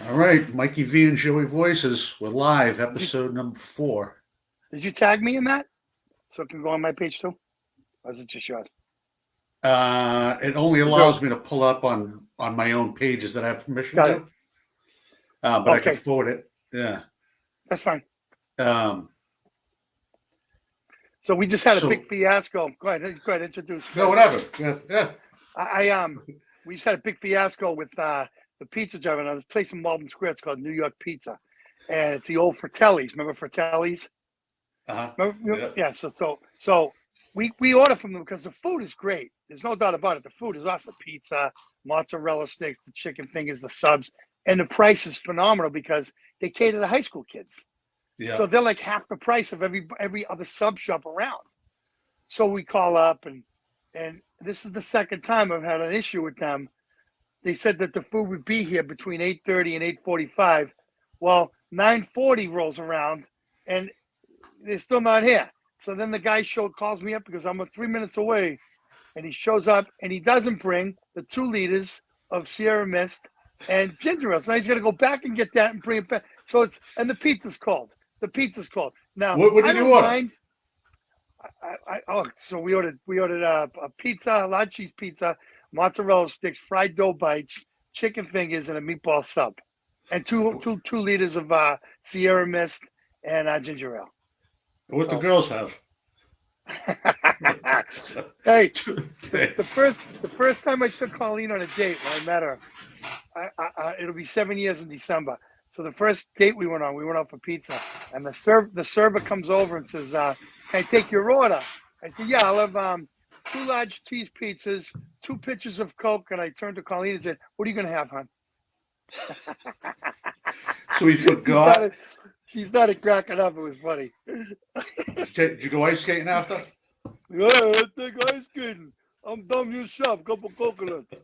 All right, Mikey V and Joey Voices. We're live, Did you episode number 4. did you tag me in that so it can go on my page too? Or is it just yours? It only You do. allows me to pull up on my own pages that I have permission Got it. to, but I can Okay, forward it. Yeah. that's fine. Um, So we just had a big so fiasco. Go ahead. Go ahead. Introduce. Go no, ahead. whatever. Yeah, yeah. I we just had a big fiasco with the pizza driver. Now, this place in Malden Square. It's called New York Pizza, and it's the old Fratelli's. Remember Fratelli's? Uh-huh. Remember? Yeah. Yeah. So we order from them because the food is great. There's no doubt about it. The food is awesome. Pizza, mozzarella sticks, the chicken fingers, the subs, and the price is phenomenal because they cater to high school kids. Yeah. So they're like half the price of every other sub shop around. So we call up and this is the second time I've had an issue with them. They said that the food would be here between 8:30 and 8:45. Well, 9:40 rolls around and they're still not here. So then the guy calls me up because I'm 3 minutes away, and he shows up and he doesn't bring the 2 liters of Sierra Mist and ginger ale. So now he's got to go back and get that and bring it back. So and the pizza's cold. The pizza's cold. Now What I did you don't order? mind. So we ordered a pizza, a large cheese pizza, mozzarella sticks, fried dough bites, chicken fingers, and a meatball sub, and two liters of Sierra Mist and ginger ale. What the So girls have? hey, the first time I took Colleen on a date when I met her, it'll be 7 years in December. So the first date we went out for pizza, and the server comes over and says, "Can I take your order?" I said, "Yeah, I'll have 2 large cheese pizzas, 2 pitchers of Coke." And I turned to Colleen and said, "What are you gonna have, hon?" So we she forgot. started she started cracking up. It was funny. Did you go ice skating after? Yeah, I think ice skating. I'm dumb. You shop. Couple coconuts.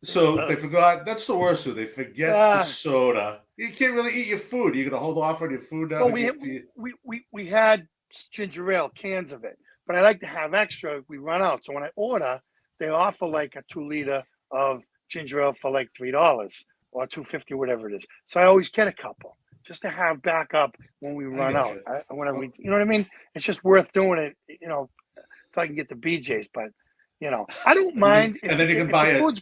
So they forgot. That's the worst. They forget the Ah, soda. You can't really eat your food. You're gonna hold off on your food now well, to we get to you. we had ginger ale cans of it, but I like to have extra if we run out. So when I order, they offer like a 2 liter of ginger ale for like $3 or $2.50, whatever it is. So I always get a couple just to have backup when we I run got out. you. Whenever Well, you know what I mean. It's just worth doing it, so I can get the BJ's. But I don't mind and then you can if the buy food's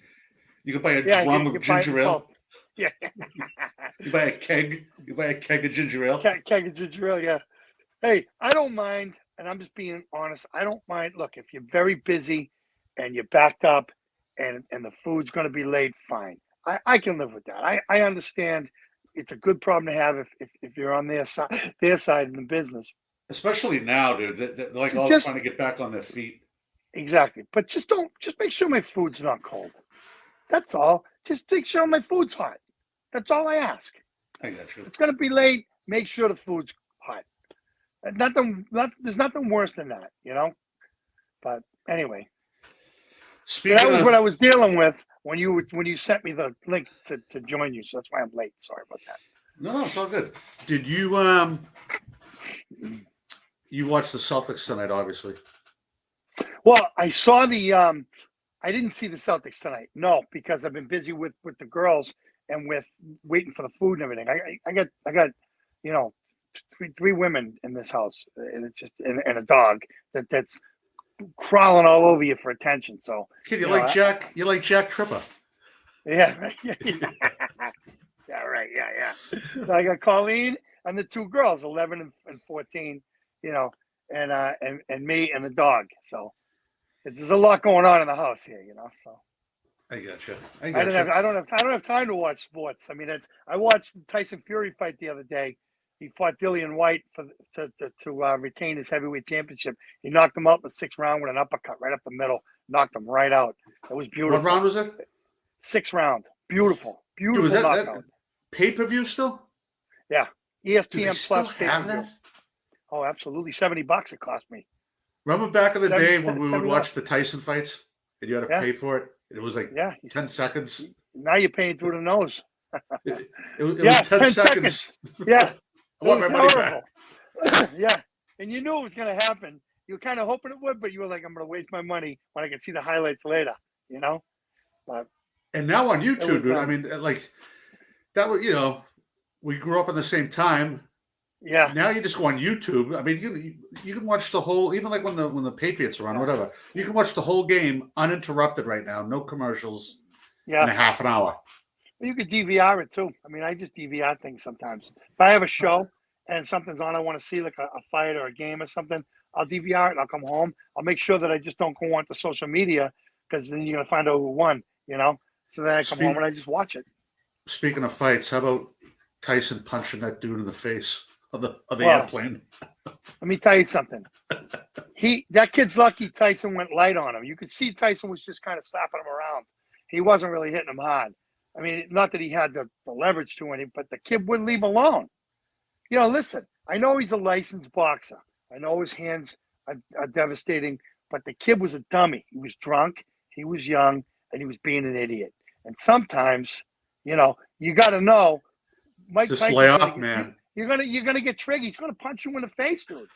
a yeah, drum of you buy it in ginger ale. bulk. Yeah, You buy a keg. You buy a keg of ginger ale. keg of ginger ale. Yeah. Hey, I don't mind, and I'm just being honest. I don't mind. Look, if you're very busy and you're backed up and the food's going to be late, fine. I can live with that. I understand it's a good problem to have if you're on their side in the business. Especially now, dude. They're like So all just trying to get back on their feet. exactly, but just make sure my food's not cold. That's all. Just make sure my food's hot. That's all I ask. I got you. It's going to be late. Make sure the food's hot. There's nothing worse than that. But anyway, so that Speaking was of, what I was dealing with when you sent me the link to join you. So that's why I'm late. Sorry about no, it's all good. Did that. you watch the Celtics tonight? Obviously. Well, I saw I didn't see the Celtics tonight. No, because I've been busy with the girls and with waiting for the food and everything. I got you know three women in this house, and it's just and a dog that's crawling all over you for attention. So Kid, you you know, like I, Jack? You like Jack Tripper? yeah, right, yeah, yeah, right, yeah. So I got Colleen and the 2 girls, 11 and 14, you know, and me and the dog. So there's a lot going on in the house here. So I got you. I I got don't have you. I don't have I don't have time to watch sports. I mean, I watched the Tyson Fury fight the other day. He fought Dillian White to retain his heavyweight championship. He knocked him out in the 6th round with an uppercut right up the middle. Knocked him right out. It was What beautiful. round was it? 6th round. Beautiful, Dude, is beautiful that knockout. pay-per-view still? Yeah, Do they ESPN still Plus have pay-per-view. that? Oh, absolutely. $70 it cost me. Remember back in the 70 day when we would $70. watch the Tyson fights and you had to Yeah, pay for it? It was like yeah. 10 seconds. Now you're paying through the nose. It was Yeah, 10 10 seconds. seconds. Yeah, I it want was my money back. horrible. Yeah, and you knew it was going to happen. You were kind of hoping it would, but you were like, I'm going to waste my money when I can see the highlights later, you know? But And now on YouTube, was, dude. I mean, like that was, we grew up in the same time. Yeah. Now you just go on YouTube. I mean, you can watch the whole, even like when the Patriots are on, whatever. You can watch the whole game uninterrupted right now, no commercials, in a half an hour. You could DVR it too. I mean, I just DVR things sometimes. If I have a show and something's on I want to see, like a fight or a game or something, I'll DVR it and I'll come home. I'll make sure that I just don't go onto social media because then you're going to find out who won, So then I come home and I just watch it. Speaking of fights, how about Tyson punching that dude in the face on the airplane? Let me tell you something. That kid's lucky Tyson went light on him. You could see Tyson was just kind of slapping him around. He wasn't really hitting him hard. I mean, not that he had the leverage to it, but the kid wouldn't leave him alone. Listen, I know he's a licensed boxer. I know his hands are devastating, but the kid was a dummy. He was drunk, he was young, and he was being an idiot. And sometimes, you got to know. Mike just Tyson's lay off, man. You're gonna get triggered. He's gonna punch you in the face, dude.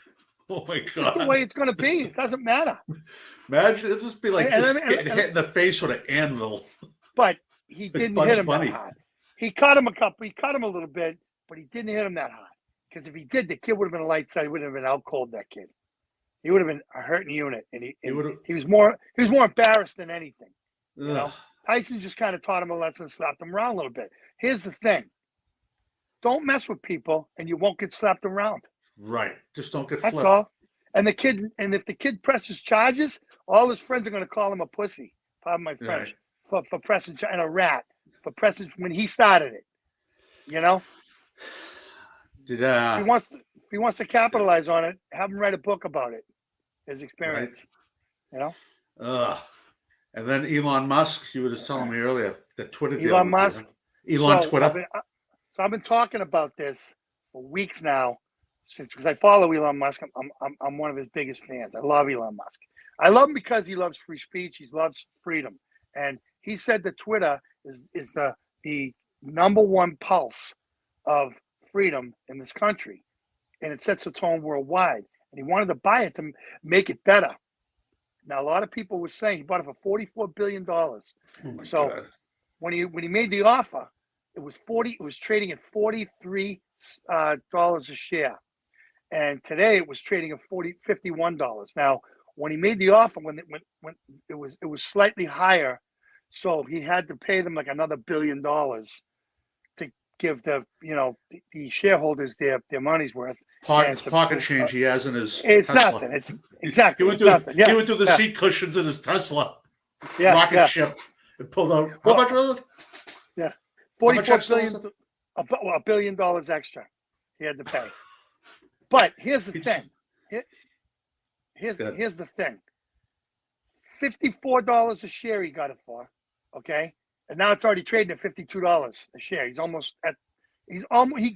Oh my God! It's just the way it's gonna be. It doesn't matter. Imagine it'll just be like getting hit in the face with an anvil. But he didn't hit him that hard. He cut him a little bit, but he didn't hit him that hard. Because if he did, the kid would have been a light side. He would have been out cold. That kid. He would have been a hurting unit, and he was more embarrassed than anything. Tyson just kind of taught him a lesson, slapped him around a little bit. Here's the thing: don't mess with people, and you won't get slapped around. Right. Just don't get flipped. That's all. And if the kid presses charges, all his friends are going to call him a pussy. Pardon my French. Right. For pressing and a rat for pressing when he started it. If he wants to capitalize on it, have him write a book about it, his experience. Right. And then Elon Musk, you were just telling me earlier, the Twitter deal. Elon Musk. Twitter. I've been talking about this for weeks now, because I follow Elon Musk. I'm one of his biggest fans. I love Elon Musk. I love him because he loves free speech. He loves freedom, and he said that Twitter is the number one pulse of freedom in this country, and it sets the tone worldwide. And he wanted to buy it to make it better. Now, a lot of people were saying he bought it for $44 billion. Oh so God. when he made the offer, it was trading at $43 a share, and today it was trading at $51. Now, when he made the offer, when it was slightly higher, so he had to pay them like another $1 billion to give the shareholders their money's worth. Pocket change he has in his It's Tesla. Nothing. It's exactly. He went through the seat cushions in his Tesla rocket ship and pulled out. How much was it? Yeah, $44 billion. $1 billion extra he had to pay. But here's the thing. Here's the thing. $54 a share he got it for. Okay, and now it's already trading at $52 a share. He's almost at. Already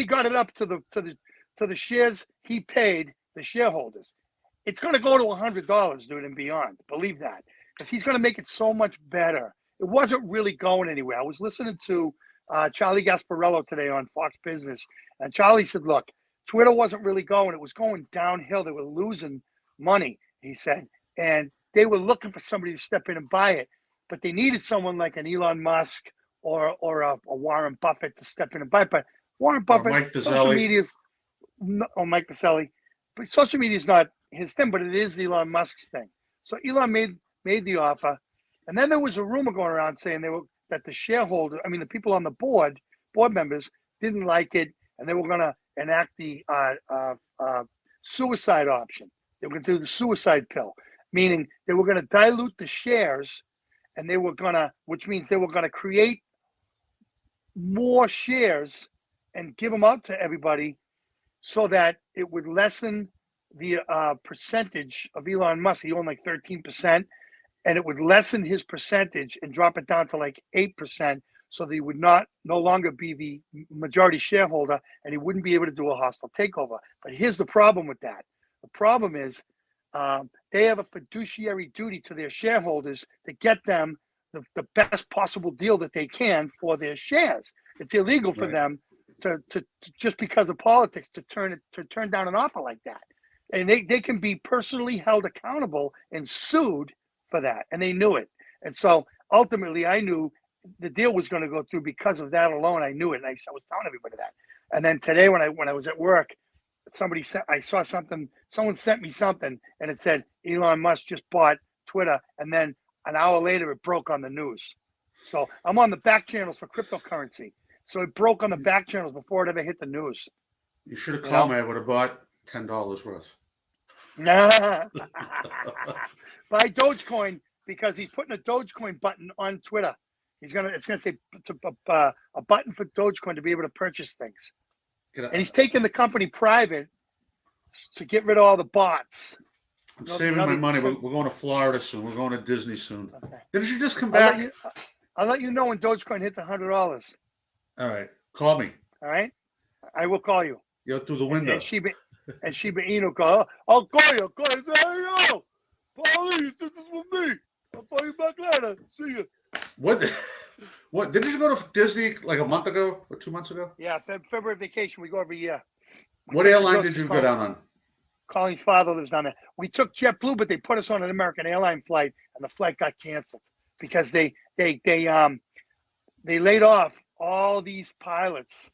got it up to the shares he paid the shareholders. It's going to go to $100, dude, and beyond. Believe that, because he's going to make it so much better. It wasn't really going anywhere. I was listening to Charlie Gasparello today on Fox Business, and Charlie said, "Look, Twitter wasn't really going. It was going downhill. They were losing money," he said, and they were looking for somebody to step in and buy it, but they needed someone like an Elon Musk or a Warren Buffett to step in and buy it. But Warren Buffett, Mike social media's, or Mike Vaselli, but social media is not his thing, but it is Elon Musk's thing. So Elon made the offer, and then there was a rumor going around saying that the shareholder, the people on the board members didn't like it, and they were going to enact the suicide option. They were going to do the suicide pill, meaning they were going to dilute the shares, and which means they were going to create more shares and give them out to everybody so that it would lessen the percentage of Elon Musk. He owned like 13%, and it would lessen his percentage and drop it down to like 8%, so that he would no longer be the majority shareholder, and he wouldn't be able to do a hostile takeover. But here's the problem with that. The problem is they have a fiduciary duty to their shareholders to get them the best possible deal that they can for their shares. It's illegal for them to just because of politics to turn down an offer like that. And they can be personally held accountable and sued for that. And they knew it. And so ultimately I knew the deal was going to go through because of that alone. I knew it, and I was telling everybody that. And then today, when I was at work, I saw something. Someone sent me something, and it said Elon Musk just bought Twitter, and then an hour later, it broke on the news. So I'm on the back channels for cryptocurrency. So it broke on the back channels before it ever hit the news. You should have called me. I would have bought $10 worth. Nah. Buy Dogecoin because he's putting a Dogecoin button on Twitter. It's gonna say a button for Dogecoin to be able to purchase things. And he's taking the company private to get rid of all the bots. I'm saving my money. We're going to Florida soon. We're going to Disney soon. Okay. Didn't you just come back? I'll let you know when Dogecoin hits $100. All right. Call me. All right. I will call you. You're through the window. And Shiba Inu call. I'll call you. Hey, yo, police, this is for me. I'll call you back later. See you. What? Didn't you go to Disney like a month ago or 2 months ago? Yeah, February vacation. We go every year. What airline did you go down on? Colleen's father lives down there. We took JetBlue, but they put us on an American airline flight, and the flight got canceled because they laid off all these pilots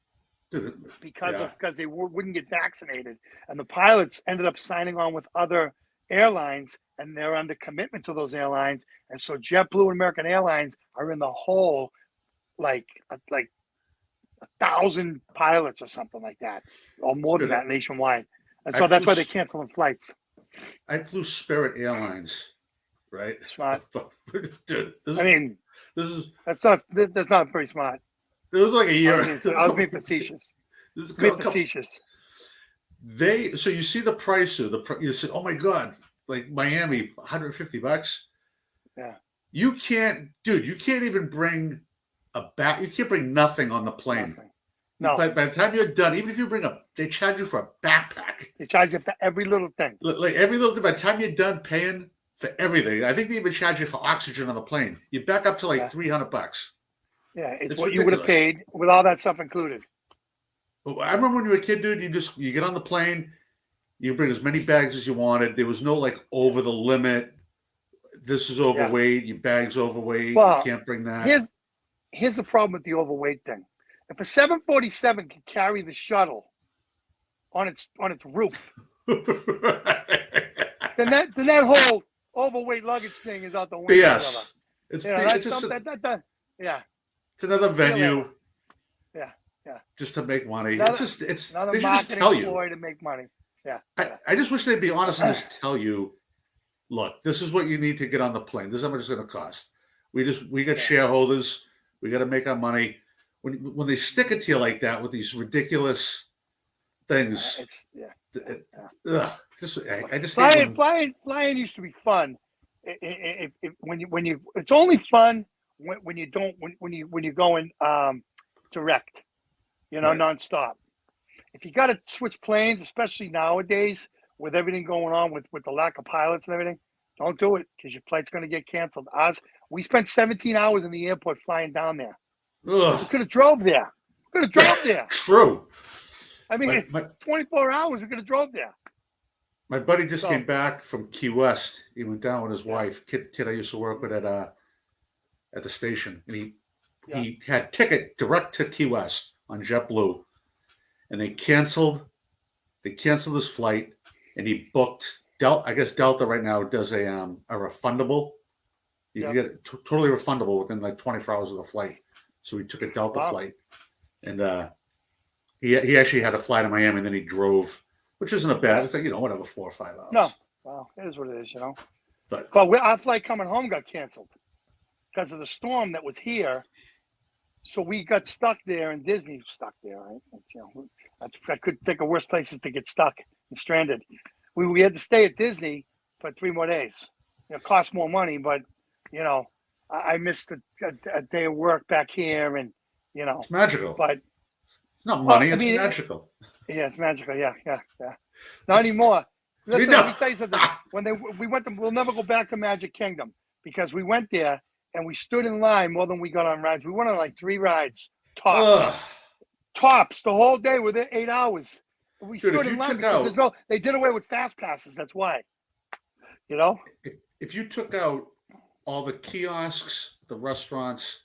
because they wouldn't get vaccinated, and the pilots ended up signing on with other airlines, and they're under commitment to those airlines, and so JetBlue and American Airlines are in the hole, like 1,000 pilots or something like that, or more than that nationwide. And so that's why they're canceling flights. I flew Spirit Airlines, right? Smart. Dude, that's not very smart. It was like a year. I was being facetious. Facetious. So you see the price of you say, oh my God, like Miami, $150. Yeah. You can't even bring you can't bring nothing on the plane. Nothing. No. By the time you're done, even if you bring they charge you for a backpack. They charge you for every little thing. Like every little thing. By the time you're done paying for everything, I think they even charge you for oxygen on the plane. You back up to like $300. Yeah, it's what ridiculous. You would have paid with all that stuff included. I remember when you were a kid, dude. You get on the plane, you bring as many bags as you wanted. There was no like over the limit. This is overweight. Your bag's overweight. Well, you can't bring that. Here's the problem with the overweight thing. If a 747 can carry the shuttle on its roof, then that whole overweight luggage thing is out the window. Yes, it's another venue. Yeah. Just to make money. Another they marketing just tell you ploy to make money. Yeah. I just wish they'd be honest and just tell you, look, this is what you need to get on the plane. This is how much it's going to cost. We got shareholders. We got to make our money. When they stick it to you like that with these ridiculous things, flying used to be fun. It's only fun when you're going direct, nonstop. If you got to switch planes, especially nowadays with everything going on with the lack of pilots and everything, don't do it because your flight's going to get canceled. We spent 17 hours in the airport flying down there. Ugh. We could have drove there. True. I mean, 24 hours, we could have drove there. My buddy just came back from Key West. He went down with his wife, kid I used to work with at the station, and he had ticket direct to Key West on JetBlue, and they canceled his flight, and he booked I guess Delta right now does a refundable. You can get it totally refundable within like 24 hours of the flight. So he took a Delta flight, and he actually had a fly to Miami, and then he drove, which isn't a bad. It's like whatever, 4 or 5 hours. No, well, it is what it is, But our flight coming home got canceled because of the storm that was here. So we got stuck there, and Disney was stuck there. Right? I couldn't think of worse places to get stuck and stranded. We had to stay at Disney for 3 more days. It cost more money, but I missed a day of work back here, and it's magical. But it's not money; it's magical. Yeah, it's magical. Yeah. Not anymore. Listen, let me tell you something. We'll never go back to Magic Kingdom because we went there and we stood in line more than we got on rides. We went on like 3 rides tops. Tops the whole day with 8 hours. We stood in line because they did away with fast passes. That's why. If you took out all the kiosks, the restaurants,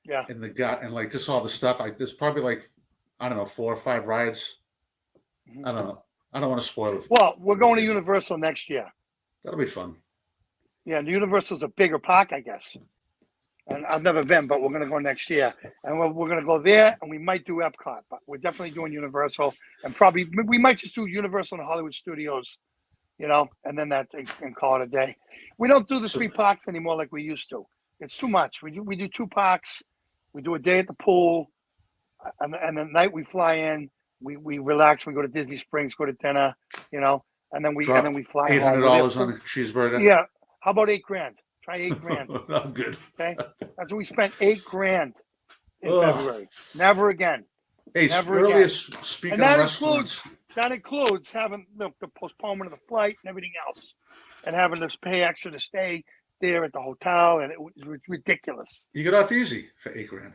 Yeah. and the guy and like just all the stuff. There's probably like I don't know 4 or 5 rides. Mhm. I don't know. I don't want to spoil it. Well, we're for the going to kids. Universal next year. That'll be fun. Yeah, and Universal's a bigger park, I guess. And I've never been, but we're going to go next year. And we're going to go there, and we might do Epcot, but we're definitely doing Universal. And probably we might just do Universal and Hollywood Studios, and then and call it a day. We don't do the So 3 parks anymore like we used to. It's too much. We do 2 parks. We do a day at the pool, and the night we fly in, we relax. We go to Disney Springs, go to dinner, and then we drop fly home. $800 on a cheeseburger. Yeah. How about $8,000? Try $8,000. I'm good. Okay. That's what we spent $8,000 in Ugh. February. Never again. Hey, Never earlier again. speaking And of that restaurants, includes having the postponement of the flight and everything else, and having to pay extra to stay there at the hotel, and it was ridiculous. you get off easy for $8,000.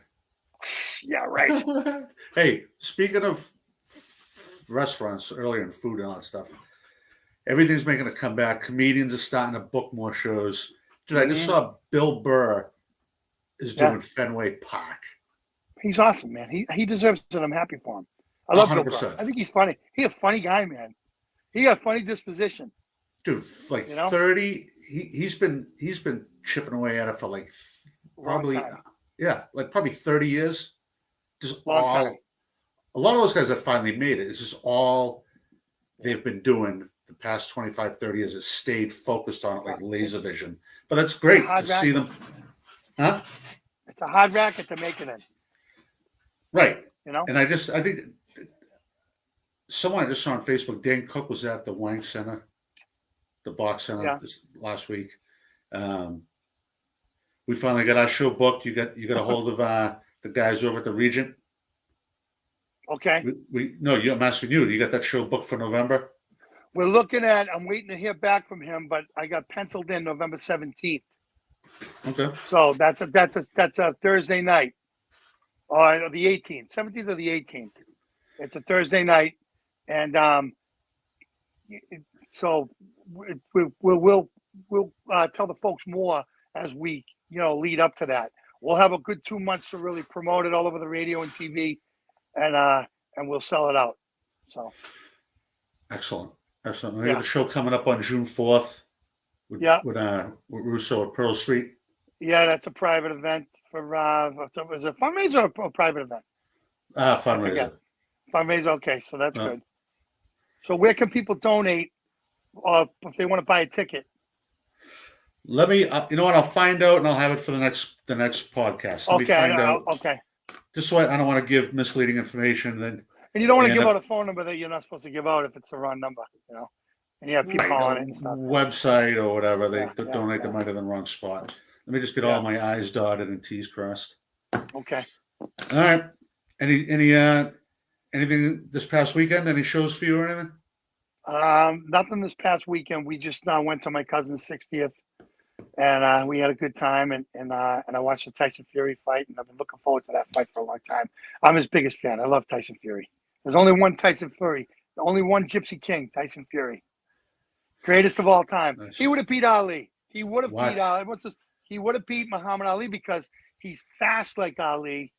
Yeah, right. Hey, speaking of restaurants earlier and food and all that stuff, everything's making a comeback. Comedians are starting to book more shows. Dude, I just saw Bill Burr is doing Fenway Park. He's awesome, man. He deserves it. I'm happy for him. I love Bill 100%. Burr. I think he's funny. He's a funny guy, man. He got a funny disposition. Dude, like 30. He's been chipping away at it for like probably probably 30 years. Just Long time. A lot of those guys that finally made it. It's just all they've been doing the past 25, 30 years. Has stayed focused on it like laser vision. But that's great to see them. Huh? It's a hard racket to make it in. Right. And I think someone I just saw on Facebook, Dan Cook was at the Wank Center, the Box Center this last week. We finally got our show booked. You got a hold of the guys over at the Regent. Okay. I'm asking you. You got that show booked for November? We're looking at. I'm waiting to hear back from him, but I got penciled in November 17th. Okay. So that's a Thursday night, or the 18th, 17th or the 18th. It's a Thursday night, and so we'll tell the folks more as we lead up to that. We'll have a good 2 months to really promote it all over the radio and TV, and we'll sell it out. So excellent. We have a show coming up on June 4th. With Russo at Pearl Street. Yeah, that's a private event for. Is it a fundraiser or a private event? Fundraiser. Fundraiser. Okay, so that's good. So where can people donate, if they want to buy a ticket? Let me. You know what? I'll find out, and I'll have it for the next podcast. Let me find out. Okay. Just so I don't want to give misleading information. Then. And you don't want to give out a phone number that you're not supposed to give out if it's the wrong number, And you have people calling it and stuff. Website or whatever. They donate the money in the wrong spot. Let me just get all my I's dotted and T's crossed. Okay. All right. Anything this past weekend? Any shows for you or anything? Nothing this past weekend. We just went to my cousin's 60th, and we had a good time. And I watched the Tyson Fury fight, and I've been looking forward to that fight for a long time. I'm his biggest fan. I love Tyson Fury. There's only one Tyson Fury. The only one Gypsy King, Tyson Fury. Greatest of all time. Nice. He would have beat Ali. He would have beat Ali. He would have beat Muhammad Ali because he's fast like Ali,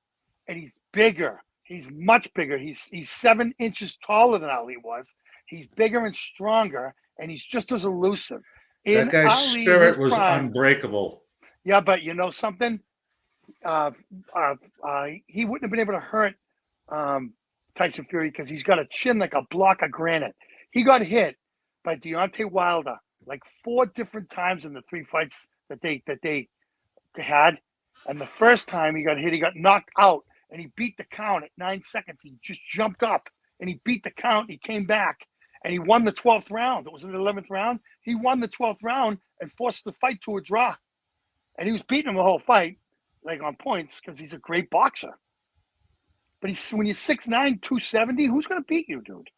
and he's bigger. He's much bigger. He's 7 inches taller than Ali was. He's bigger and stronger, and he's just as elusive. That guy's spirit was unbreakable. Yeah, but you know something? He wouldn't have been able to hurt Tyson Fury because he's got a chin like a block of granite. He got hit by Deontay Wilder like 4 different times in the 3 fights that they had. And the first time he got hit, he got knocked out, and he beat the count at 9 seconds. He just jumped up, and he beat the count. He came back, and he won the 12th round. It was in the 11th round. He won the 12th round and forced the fight to a draw. And he was beating him the whole fight, like on points, because he's a great boxer. But when you're 6'9", 270, who's going to beat you, dude?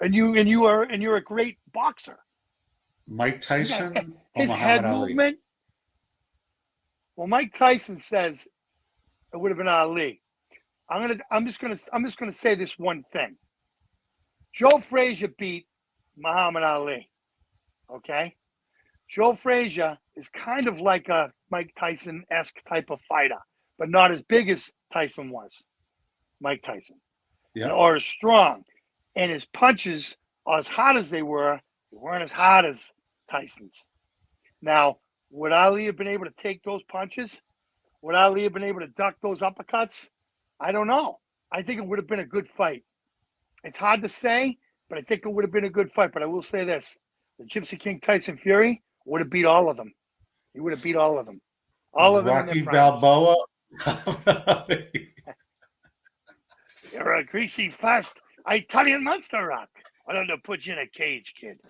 And you're a great boxer. Mike Tyson, his head movement. Well, Mike Tyson says it would have been Ali. I'm just gonna say this one thing. Joe Frazier beat Muhammad Ali. Okay? Joe Frazier is kind of like a Mike Tyson-esque type of fighter. but not as big as Tyson was, Mike Tyson, Yeah. or as strong. And his punches, as hard as they weren't as hard as Tyson's. Now, would Ali have been able to take those punches? Would Ali have been able to duck those uppercuts? I don't know. I think it would have been a good fight. It's hard to say, but I think it would have been a good fight. But I will say this: the Gypsy King Tyson Fury would have beat all of them. He would have beat all of them. All of them. Rocky Balboa. You're a greasy, fast Italian monster rock. Why don't I put you in a cage, kid?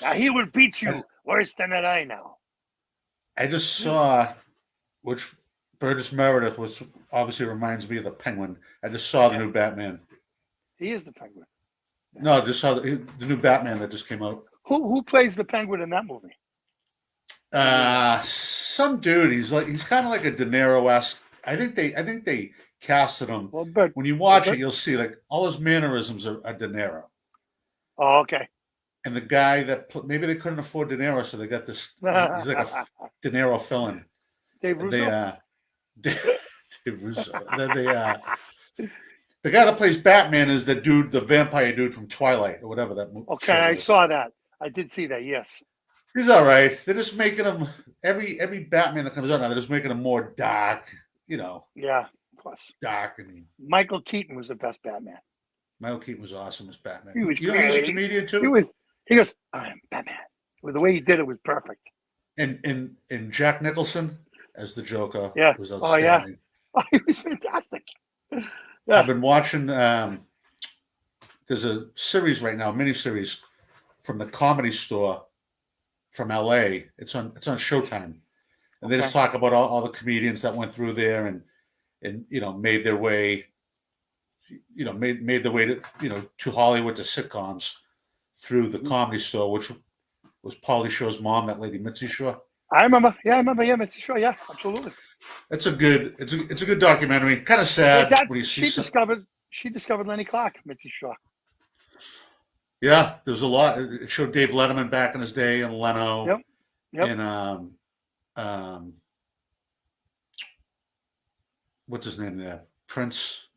Now he would beat you worse than that I know. I just saw, which Burgess Meredith, which obviously reminds me of the Penguin. I just saw the new Batman. He is the Penguin. No, I just saw the new Batman that just came out. Who plays the Penguin in that movie? Some dude. He's kind of like a De Niro-esque. I think they casted him. Well, but when you watch it, you'll see like all his mannerisms are De Niro. Oh, okay. And the guy that maybe they couldn't afford De Niro, so they got this. He's like a De Niro villain. Dave Russo. Dave Russo. The guy that plays Batman is the dude, the vampire dude from Twilight or whatever that movie. Okay, I saw that. I did see that. Yes. He's all right. They're just making him every Batman that comes out now. They're just making him more dark. Yeah, of course. Dark and Michael Keaton was the best Batman. Michael Keaton was awesome as Batman. He was He was a comedian too. He goes, I'm Batman. With the way he did it was perfect. And Jack Nicholson as the Joker was outstanding. Oh yeah. Oh, he was fantastic. Yeah. I've been watching. There's a series right now, miniseries from the Comedy Store from LA. It's on Showtime, and they just talk about all the comedians that went through there and made their way, made their way to Hollywood, to sitcoms through the Comedy Store, which was Pauly Shore's mom, that lady Mitzi Shore. I remember. Yeah, Mitzi Shore. Yeah, absolutely. It's a good documentary. Kind of sad when you see she discovered Lenny Clark, Mitzi Shore. Yeah, there was a lot. It showed Dave Letterman back in his day, and Leno. Yep. And what's his name there? Prince.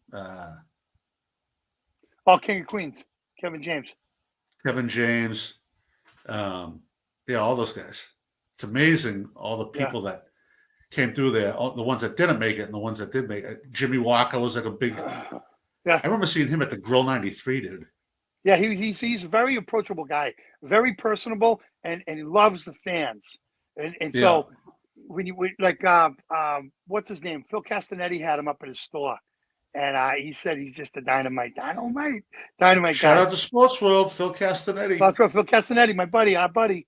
King of Queens, Kevin James. All those guys. It's amazing all the people that came through there. All the ones that didn't make it and the ones that did make it. Jimmy Walker was like a big. Yeah, I remember seeing him at the Grill '93, dude. Yeah, he's a very approachable guy, very personable, and he loves the fans. And so when you what's his name? Phil Castanetti had him up at his store, and he said he's just a dynamite guy. Shout out to Sports World, Phil Castanetti. Phil Castanetti, our buddy.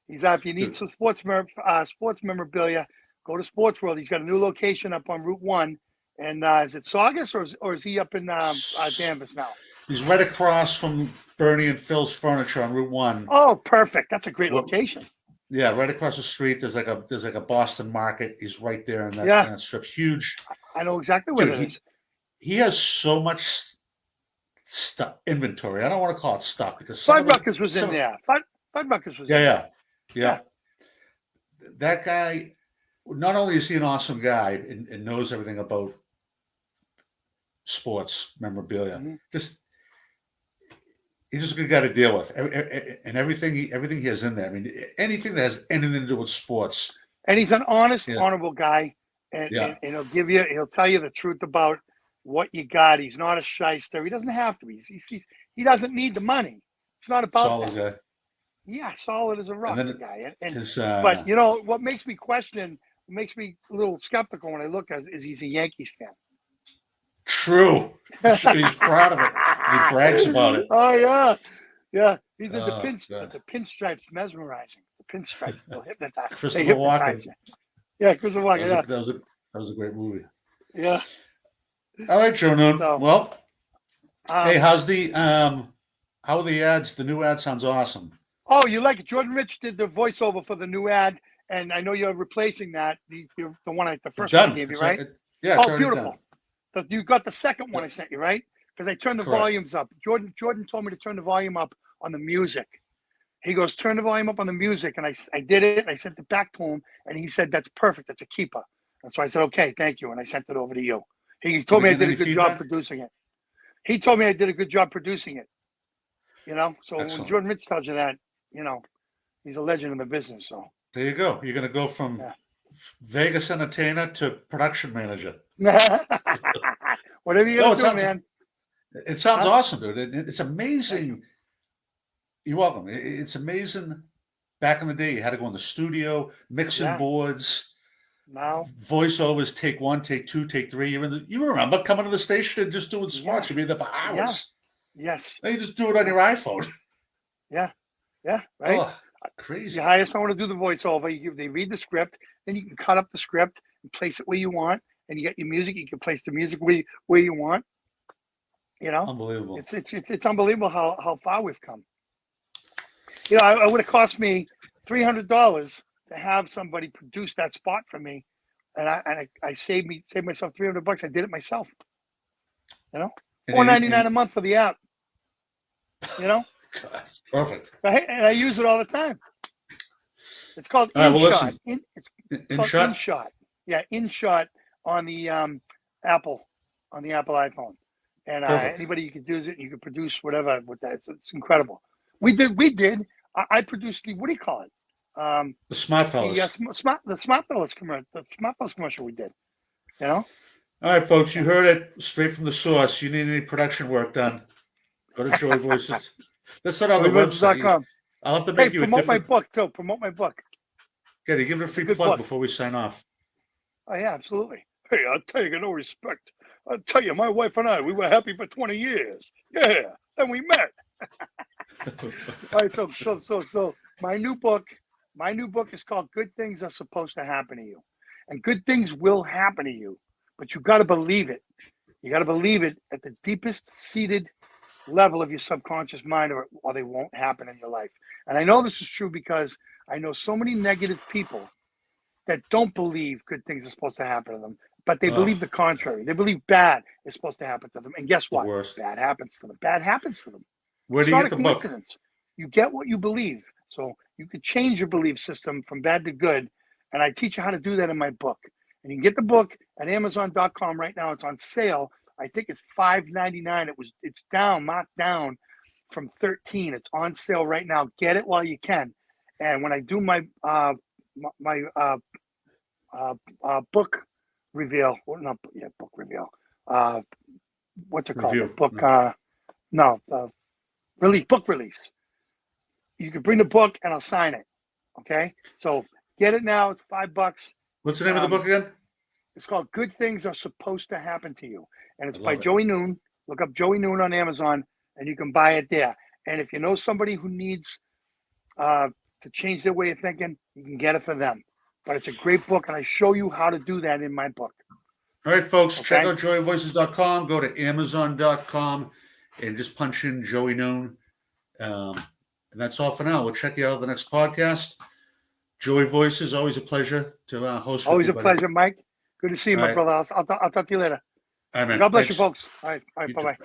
He's if you need some sports memorabilia, go to Sports World. He's got a new location up on Route 1. And is it Saugus or is he up in Danvers now? He's right across from Bernie and Phil's Furniture on Route 1. Oh, perfect. That's a great location. Yeah, right across the street. There's like a Boston Market. He's right there in that strip. Huge. I know exactly what it is. He has so much stuff, inventory. I don't want to call it stuff because Fuddruckers was in there. Fuddruckers was in there. Yeah. That guy, not only is he an awesome guy and knows everything about sports memorabilia, he's just a good guy to deal with. And everything he has in there. I mean, anything that has anything to do with sports. And he's an honest, honorable guy. And he'll tell you the truth about what you got. He's not a shyster. He doesn't have to be. He doesn't need the money. It's not about solid that. Guy. Yeah, solid as a rock guy. But what makes me question, makes me a little skeptical when I look is he's a Yankees fan. True. He's proud of it. He brags about it. Oh yeah. He did the pinstripes mesmerizing. The pinstripes will hypnotize. Christopher Walken. Yeah, Christopher Walken. That was a great movie. Yeah. All right, Joe Noone. Well, hey, how are the ads? The new ad sounds awesome. Oh, you like it? Jordan Rich did the voiceover for the new ad, and I know you're replacing that. The first one I gave you, right? It's beautiful. Done. You got the second one I sent you, right? Because I turned the volumes up. Jordan told me to turn the volume up on the music. He goes, turn the volume up on the music, and I did it. And I sent it back to him, and he said that's perfect. That's a keeper. And so I said, okay, thank you. And I sent it over to you. He Did told me he I get did a any good job feedback? producing it. He told me I did a good job producing it. You know, so when Excellent. Jordan Rich tells you that, you know, he's a legend in the business. So There you go. You're going to go from Vegas entertainer to production manager. yeah. Whatever you No, gotta do, man. it sounds Huh? awesome, dude. It's amazing. You're welcome. It's amazing. Back in the day, you had to go in the studio, mixing Yeah. boards, Now, voiceovers, take 1, take 2, take 3. You remember coming to the station and just doing spots. yeah. You'd be there for Yeah. hours. Yes. Now you just do it on Yeah. your iPhone. Yeah. Yeah. Right. Oh, crazy. You hire someone to do the voiceover. They read the script. Then you can cut up the script and place it where you want. And you get your music. You can place the music where you want. You know, Unbelievable. it's unbelievable how far we've come. You know, it would have cost me $300 to have somebody produce that spot for me, and I saved myself $300. I did it myself. You know, $4.99 a month for the app. You know, That's perfect. and I use it all the time. It's called All right, well, InShot. listen. It's called InShot. Yeah, InShot on the Apple iPhone. And anybody you can use it, you can produce whatever with that. It's incredible. We did. I produced the, what do you call it? The Smart Fellas. The Smart Fellas commercial we did. You know. All right, folks, you heard it straight from the source. You need any production work done? Go to Joy Voices. That's not on the website. JoyVoices.com. I'll have to make you a promote different. my book too. Promote my book. Get it. Give it a free good plug book. before we sign off. Oh yeah, absolutely. Hey, I'll tell you, no respect. I'll tell you, my wife and I, we were happy for 20 years. Yeah, then we met. All right, so my new book is called Good Things Are Supposed to Happen to You. And good things will happen to you, but you got to believe it. You got to believe it at the deepest seated level of your subconscious mind, or they won't happen in your life. And I know this is true because I know so many negative people that don't believe good things are supposed to happen to them, but they believe the contrary. They believe bad is supposed to happen to them. And guess what? Bad happens to them. Bad happens to them. Where do you get the book? You get what you believe. So you can change your belief system from bad to good. And I teach you how to do that in my book. And you can get the book at Amazon.com right now. It's on sale. I think it's $5.99. It's marked down from $13. It's on sale right now. Get it while you can. And when I do my book reveal, book reveal. What's it called? Review. Book release. You can bring the book and I'll sign it. Okay, so get it now. It's $5. What's the name of the book again? It's called Good Things Are Supposed to Happen to You, and it's by Joey Noone. Look up Joey Noone on Amazon, and you can buy it there. And if you know somebody who needs to change their way of thinking, you can get it for them. But it's a great book, and I show you how to do that in my book. All right, folks, check out joyvoices.com. Go to amazon.com and just punch in Joey Noone. And that's all for now. We'll check you out on the next podcast. Joy Voices, always a pleasure to host. Always a pleasure, Mike. Good to see you, my brother. I'll talk to you later. All right, man. God bless you, folks. All right, bye-bye.